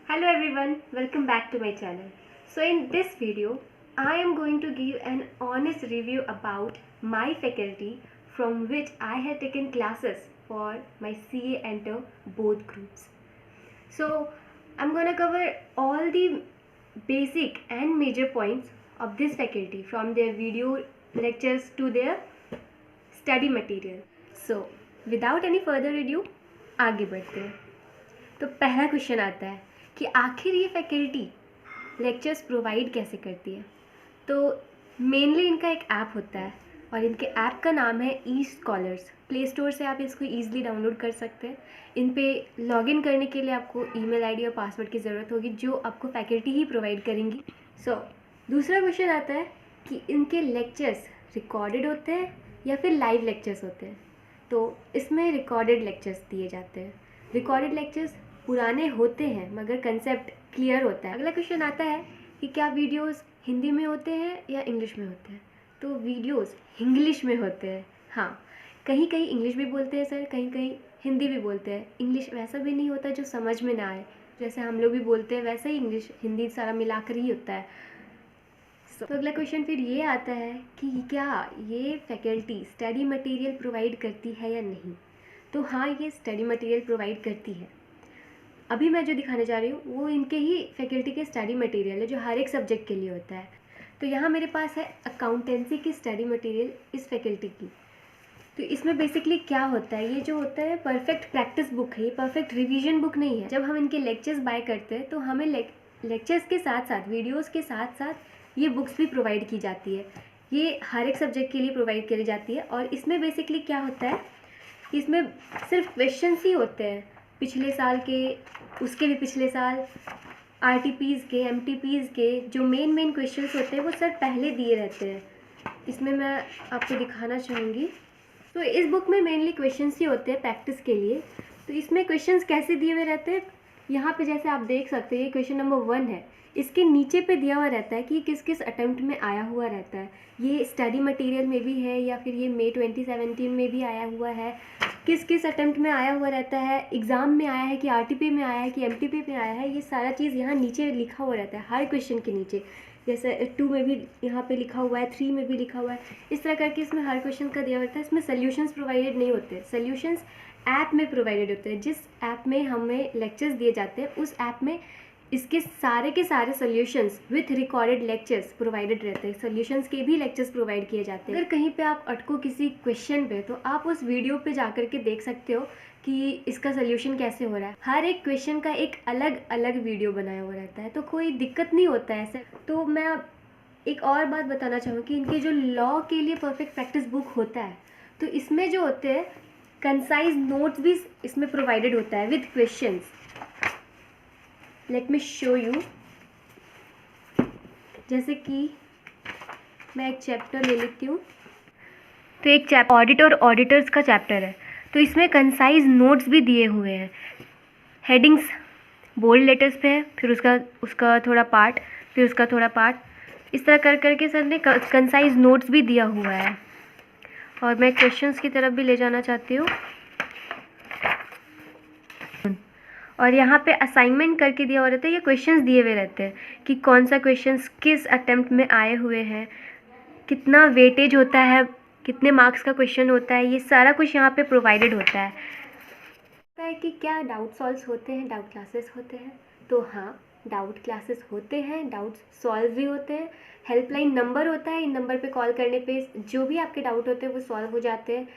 Hello everyone, welcome back to my channel. So in this video, I am going to give an honest review about my faculty from which I had taken classes for my CA Enter both groups. So I'm going to cover all the basic and major points of this faculty from their video lectures to their study material. So without any further ado, आगे बढ़ते हैं. तो पहला question आता है कि आखिर ये फैकल्टी लेक्चर्स प्रोवाइड कैसे करती है. तो मेनली इनका एक ऐप होता है और इनके ऐप का नाम है ई स्कॉलर्स. प्ले स्टोर से आप इसको ईजिली डाउनलोड कर सकते हैं. इन पे लॉगिन करने के लिए आपको ईमेल आईडी और पासवर्ड की ज़रूरत होगी जो आपको फैकल्टी ही प्रोवाइड करेंगी. दूसरा क्वेश्चन आता है कि इनके लेक्चर्स रिकॉर्डेड होते हैं या फिर लाइव लेक्चर्स होते हैं. तो इसमें रिकॉर्डेड लेक्चर्स दिए जाते हैं. रिकॉर्डेड लेक्चर्स पुराने होते हैं मगर कंसेप्ट क्लियर होता है. अगला क्वेश्चन आता है कि क्या वीडियोस हिंदी में होते हैं या इंग्लिश में होते हैं. तो वीडियोस इंग्लिश में होते हैं. हाँ, कहीं कहीं इंग्लिश भी बोलते हैं सर, कहीं कहीं हिंदी भी बोलते हैं. इंग्लिश वैसा भी नहीं होता जो समझ में ना आए. जैसे हम लोग भी बोलते हैं वैसे ही इंग्लिश हिंदी सारा मिलाकर ही होता है. तो अगला क्वेश्चन फिर ये आता है कि क्या ये फैकल्टी स्टडी मटेरियल प्रोवाइड करती है या नहीं. तो हाँ, ये स्टडी मटेरियल प्रोवाइड करती है. अभी मैं जो दिखाने जा रही हूँ वो इनके ही फैकल्टी के स्टडी मटेरियल है जो हर एक सब्जेक्ट के लिए होता है. तो यहाँ मेरे पास है अकाउंटेंसी की स्टडी मटेरियल इस फैकल्टी की. तो इसमें बेसिकली क्या होता है, ये जो होता है परफेक्ट प्रैक्टिस बुक है. ये परफेक्ट रिवीजन बुक नहीं है. जब हम इनके लेक्चर्स बाय करते हैं तो हमें लेक्चर्स के साथ साथ वीडियोज़ के साथ साथ ये बुक्स भी प्रोवाइड की जाती है. ये हर एक सब्जेक्ट के लिए प्रोवाइड करी जाती है. और इसमें बेसिकली क्या होता है, इसमें सिर्फ क्वेश्चंस ही होते हैं पिछले साल के, उसके भी पिछले साल, आरटीपीज़ के, एमटीपीज़ के जो मेन क्वेश्चंस होते हैं वो सर पहले दिए रहते हैं. इसमें मैं आपको दिखाना चाहूँगी. तो इस बुक में मेनली क्वेश्चंस ही होते हैं प्रैक्टिस के लिए. तो इसमें क्वेश्चंस कैसे दिए हुए रहते हैं, यहाँ पे जैसे आप देख सकते हैं ये क्वेश्चन नंबर 1 है. इसके नीचे पे दिया हुआ रहता है कि किस किस अटेम्प्ट में आया हुआ रहता है. ये स्टडी मटेरियल में भी है या फिर ये मई 2017 में भी आया हुआ है. किस किस अटेम्प्ट में आया हुआ रहता है, एग्ज़ाम में आया है कि आरटीपी में आया है कि एमटीपी में आया है. ये सारा चीज़ यहाँ नीचे लिखा हुआ रहता है हर क्वेश्चन के नीचे. जैसे 2 में भी यहाँ पे लिखा हुआ है, 3 में भी लिखा हुआ है. इस तरह करके इसमें हर क्वेश्चन का दिया होता है. इसमें सोल्यूशंस प्रोवाइडेड नहीं होते. सोल्यूशंस ऐप में प्रोवाइडेड होते हैं. जिस ऐप में हमें लेक्चर्स दिए जाते हैं उस ऐप में इसके सारे के सारे solutions with recorded lectures provided रहते हैं. सोल्यूशंस के भी लेक्चर्स प्रोवाइड किए जाते हैं. अगर कहीं पे आप अटको किसी क्वेश्चन पे तो आप उस वीडियो पे जाकर के देख सकते हो कि इसका सोल्यूशन कैसे हो रहा है. हर एक क्वेश्चन का एक अलग अलग वीडियो बनाया हुआ रहता है. तो कोई दिक्कत नहीं होता है ऐसे. तो मैं अब एक और बात बताना चाहूँ कि इनके जो लॉ के लिए परफेक्ट प्रैक्टिस बुक होता है तो इसमें जो होते हैं कंसाइज नोट्स भी इसमें प्रोवाइडेड होता है with questions. Let me show you. जैसे कि मैं एक चैप्टर ले लेती हूँ. तो एक चैप्टर ऑडिट और ऑडिटर्स का चैप्टर है. तो इसमें कंसाइज नोट्स भी दिए हुए हैं. हेडिंग्स बोल्ड लेटर्स पे है, फिर उसका थोड़ा पार्ट, फिर उसका थोड़ा पार्ट. इस तरह कर करके सर ने कंसाइज नोट्स भी दिया हुआ है. और मैं क्वेश्चंस की तरफ भी ले जाना चाहती हूँ. और यहाँ पे असाइनमेंट करके दिया हुआ रहता है. ये क्वेश्चंस दिए हुए रहते हैं कि कौन सा क्वेश्चंस किस अटेम्प्ट में आए हुए हैं, कितना वेटेज होता है, कितने मार्क्स का क्वेश्चन होता है. ये सारा कुछ यहाँ पे प्रोवाइडेड होता है. कि क्या डाउट सॉल्व होते हैं, डाउट क्लासेस होते हैं. तो हाँ, डाउट क्लासेस होते हैं, डाउट्स सॉल्व भी होते हैं. हेल्पलाइन नंबर होता है. इन नंबर पे कॉल करने पे जो भी आपके डाउट होते हैं वो सॉल्व हो जाते हैं.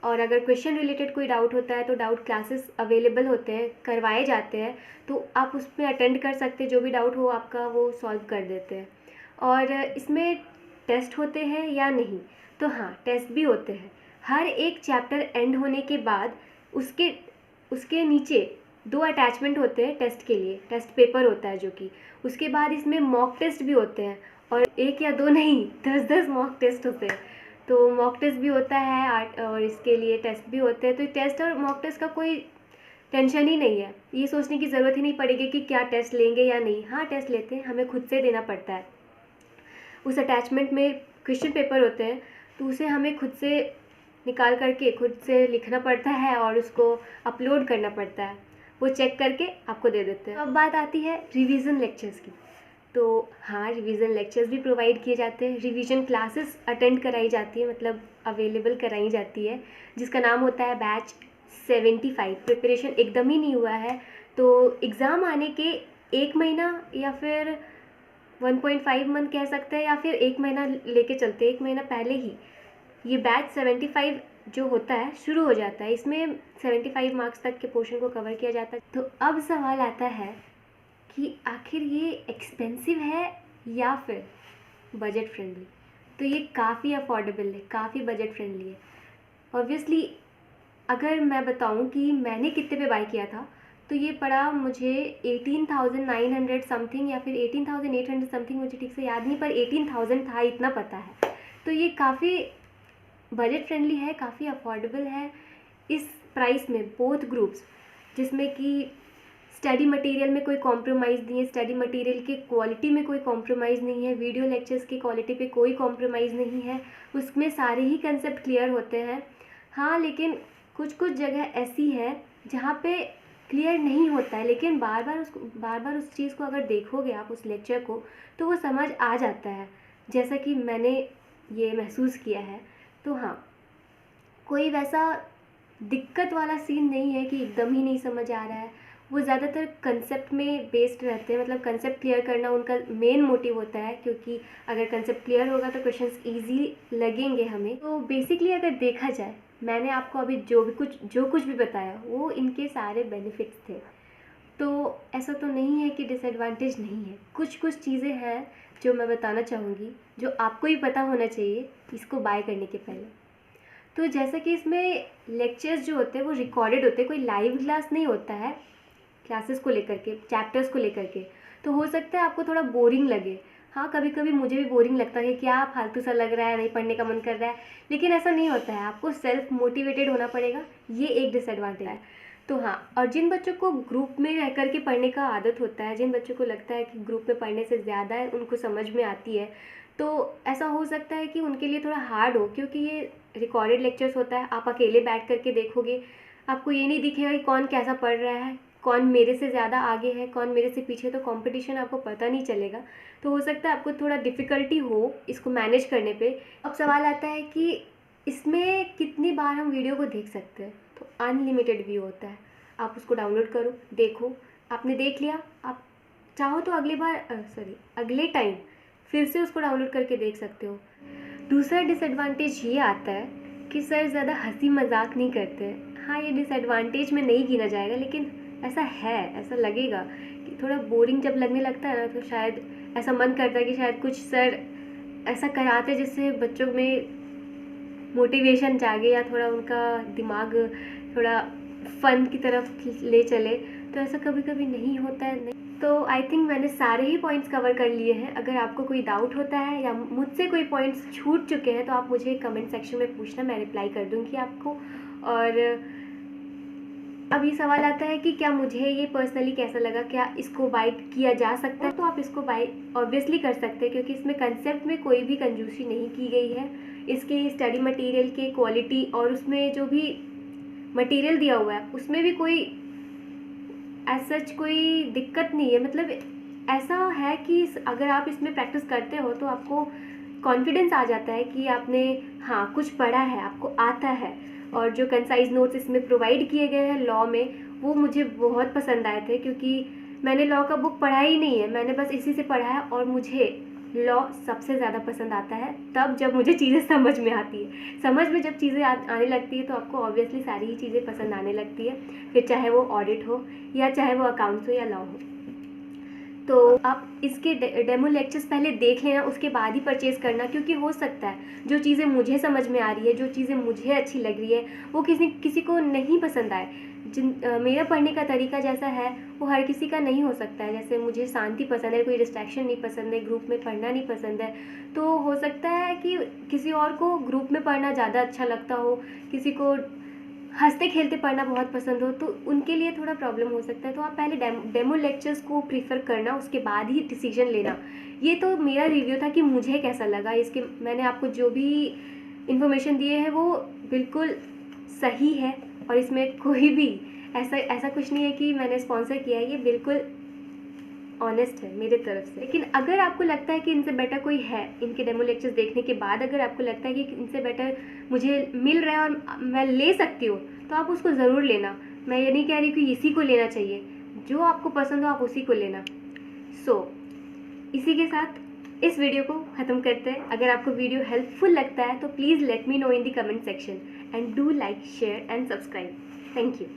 और अगर क्वेश्चन रिलेटेड कोई डाउट होता है तो डाउट क्लासेस अवेलेबल होते हैं, करवाए जाते हैं. तो आप उसमें अटेंड कर सकते हैं. जो भी डाउट हो आपका वो सॉल्व कर देते हैं. और इसमें टेस्ट होते हैं या नहीं, तो हाँ, टेस्ट भी होते हैं. हर एक चैप्टर एंड होने के बाद उसके नीचे 2 अटैचमेंट होते हैं टेस्ट के लिए. टेस्ट पेपर होता है जो कि उसके बाद इसमें मॉक टेस्ट भी होते हैं. और 1 या 2 नहीं, 10 मॉक टेस्ट होते हैं. तो मॉक टेस्ट भी होता है और इसके लिए टेस्ट भी होते हैं. तो टेस्ट और मॉक टेस्ट का कोई टेंशन ही नहीं है. ये सोचने की ज़रूरत ही नहीं पड़ेगी कि क्या टेस्ट लेंगे या नहीं. हाँ, टेस्ट लेते हैं, हमें खुद से देना पड़ता है. उस अटैचमेंट में क्वेश्चन पेपर होते हैं तो उसे हमें खुद से निकाल करके खुद से लिखना पड़ता है और उसको अपलोड करना पड़ता है. वो चेक करके आपको दे देते हैं। अब बात आती है रिवीजन लेक्चर्स की। तो हाँ, रिवीजन लेक्चर्स भी प्रोवाइड किए जाते हैं, रिवीजन क्लासेस अटेंड कराई जाती है, मतलब अवेलेबल कराई जाती है, जिसका नाम होता है बैच 75। प्रिपरेशन एकदम ही नहीं हुआ है तो एग्ज़ाम आने के 1 महीना या फिर 1.5 मंथ कह सकते हैं, या फिर 1 महीना लेके चलते, 1 महीना पहले ही ये बैच 75 जो होता है शुरू हो जाता है। इसमें 75 मार्क्स तक के पोर्शन को कवर किया जाता है। तो अब सवाल आता है कि आखिर ये एक्सपेंसिव है या फिर बजट फ्रेंडली। तो ये काफ़ी अफोर्डेबल है, काफ़ी बजट फ्रेंडली है। ऑब्वियसली अगर मैं बताऊं कि मैंने कितने पे बाय किया था, तो ये पड़ा मुझे 18,900 समथिंग या फिर 18,800 समथिंग, मुझे ठीक से याद नहीं, पर 18,000 था, इतना पता है। तो ये काफ़ी बजट फ्रेंडली है, काफ़ी अफोर्डेबल है इस प्राइस में। बोथ ग्रुप्स, जिसमें कि स्टडी मटेरियल में कोई कॉम्प्रोमाइज़ नहीं है, स्टडी मटेरियल की क्वालिटी में कोई कॉम्प्रोमाइज़ नहीं है, वीडियो लेक्चर्स की क्वालिटी पे कोई कॉम्प्रोमाइज़ नहीं है, उसमें सारे ही कंसेप्ट क्लियर होते हैं। हाँ, लेकिन कुछ कुछ जगह ऐसी है जहाँ पे क्लियर नहीं होता है, लेकिन बार बार उस चीज़ को अगर देखोगे आप उस लेक्चर को, तो वो समझ आ जाता है, जैसा कि मैंने ये महसूस किया है। तो हाँ, कोई वैसा दिक्कत वाला सीन नहीं है कि एकदम ही नहीं समझ आ रहा है। वो ज़्यादातर कंसेप्ट में बेस्ड रहते हैं, मतलब कंसेप्ट क्लियर करना उनका मेन मोटिव होता है, क्योंकि अगर कंसेप्ट क्लियर होगा तो क्वेश्चंस इजी लगेंगे हमें। तो बेसिकली अगर देखा जाए, मैंने आपको अभी जो कुछ भी बताया वो इनके सारे बेनिफिट्स थे। तो ऐसा तो नहीं है कि डिसएडवांटेज नहीं है, कुछ कुछ चीज़ें हैं जो मैं बताना चाहूँगी, जो आपको ही पता होना चाहिए इसको बाय करने के पहले। तो जैसा कि इसमें लेक्चर्स जो होते हैं वो रिकॉर्डेड होते हैं, कोई लाइव क्लास नहीं होता है क्लासेस को लेकर के, चैप्टर्स को लेकर के। तो हो सकता है आपको थोड़ा बोरिंग लगे। हाँ, कभी कभी मुझे भी बोरिंग लगता है कि क्या फालतू सा लग रहा है, नहीं पढ़ने का मन कर रहा है, लेकिन ऐसा नहीं होता है, आपको सेल्फ मोटिवेटेड होना पड़ेगा, ये एक डिसएडवांटेज है। तो हाँ, और जिन बच्चों को ग्रुप में रह कर के पढ़ने का आदत होता है, जिन बच्चों को लगता है कि ग्रुप में पढ़ने से ज़्यादा उनको समझ में आती है, तो ऐसा हो सकता है कि उनके लिए थोड़ा हार्ड हो, क्योंकि ये रिकॉर्डेड लेक्चर्स होता है। आप अकेले बैठ करके देखोगे, आपको ये नहीं दिखेगा कि कौन कैसा पढ़ रहा है, कौन मेरे से ज़्यादा आगे है, कौन मेरे से पीछे, तो कंपटीशन आपको पता नहीं चलेगा। तो हो सकता है आपको थोड़ा डिफ़िकल्टी हो इसको मैनेज करने पे। अब सवाल आता है कि इसमें कितनी बार हम वीडियो को देख सकते हैं। तो अनलिमिटेड व्यू होता है, आप उसको डाउनलोड करो, देखो, आपने देख लिया, आप चाहो तो अगले टाइम फिर से उसको डाउनलोड करके देख सकते हो। दूसरा डिसएडवांटेज ये आता है कि सर ज़्यादा हंसी मजाक नहीं करते हैं। हाँ, ये डिसएडवांटेज में नहीं गिना जाएगा, लेकिन ऐसा है, ऐसा लगेगा कि थोड़ा बोरिंग जब लगने लगता है ना, तो शायद ऐसा मन करता है कि शायद कुछ सर ऐसा कराते जिससे बच्चों में मोटिवेशन जागे, या थोड़ा उनका दिमाग थोड़ा फन की तरफ ले चले। तो ऐसा कभी कभी नहीं होता है। नहीं, तो आई थिंक मैंने सारे ही पॉइंट्स कवर कर लिए हैं। अगर आपको कोई डाउट होता है या मुझसे कोई पॉइंट्स छूट चुके हैं, तो आप मुझे कमेंट सेक्शन में पूछना, मैं रिप्लाई कर दूँगी आपको। और अब ये सवाल आता है कि क्या मुझे ये पर्सनली कैसा लगा, क्या इसको बाय किया जा सकता है। तो आप इसको बाय ऑब्वियसली कर सकते हैं, क्योंकि इसमें कंसेप्ट में कोई भी कंजूसी नहीं की गई है। इसके स्टडी मटेरियल के क्वालिटी और उसमें जो भी मटेरियल दिया हुआ है उसमें भी कोई एज सच कोई दिक्कत नहीं है। मतलब ऐसा है कि अगर आप इसमें प्रैक्टिस करते हो तो आपको कॉन्फिडेंस आ जाता है कि आपने हाँ कुछ पढ़ा है, आपको आता है। और जो कंसाइज नोट्स इसमें प्रोवाइड किए गए हैं लॉ में, वो मुझे बहुत पसंद आए थे, क्योंकि मैंने लॉ का बुक पढ़ा ही नहीं है, मैंने बस इसी से पढ़ा है। और मुझे लॉ सबसे ज़्यादा पसंद आता है तब जब मुझे चीज़ें समझ में आती है। समझ में जब चीज़ें आने लगती है तो आपको ऑब्वियसली सारी ही चीज़ें पसंद आने लगती है, फिर चाहे वो ऑडिट हो या चाहे वो अकाउंट्स हो या लॉ हो। तो आप इसके डेमो लेक्चर्स पहले देख लेना, उसके बाद ही परचेज़ करना, क्योंकि हो सकता है जो चीज़ें मुझे समझ में आ रही है, जो चीज़ें मुझे अच्छी लग रही है, वो किसी को नहीं पसंद आए। मेरा पढ़ने का तरीका जैसा है वो हर किसी का नहीं हो सकता है। जैसे मुझे शांति पसंद है, कोई डिस्ट्रैक्शन नहीं पसंद है, ग्रुप में पढ़ना नहीं पसंद है, तो हो सकता है कि किसी और को ग्रुप में पढ़ना ज़्यादा अच्छा लगता हो, किसी को हंसते खेलते पढ़ना बहुत पसंद हो, तो उनके लिए थोड़ा प्रॉब्लम हो सकता है। तो आप पहले डेमो लेक्चर्स को प्रीफर करना, उसके बाद ही डिसीजन लेना। ये तो मेरा रिव्यू था कि मुझे कैसा लगा। इसके मैंने आपको जो भी इन्फॉर्मेशन दिए है वो बिल्कुल सही है, और इसमें कोई भी ऐसा ऐसा कुछ नहीं है कि मैंने स्पॉन्सर किया है, ये बिल्कुल ऑनेस्ट है मेरे तरफ से। लेकिन अगर आपको लगता है कि इनसे बेटर कोई है, इनके डेमो लेक्चर्स देखने के बाद अगर आपको लगता है कि इनसे बेटर मुझे मिल रहा है और मैं ले सकती हूँ, तो आप उसको ज़रूर लेना। मैं ये नहीं कह रही कि इसी को लेना चाहिए, जो आपको पसंद हो आप उसी को लेना। इसी के साथ इस वीडियो को ख़त्म करते हैं। अगर आपको वीडियो हेल्पफुल लगता है तो please let me know in the comment section and do like, share and subscribe. Thank you.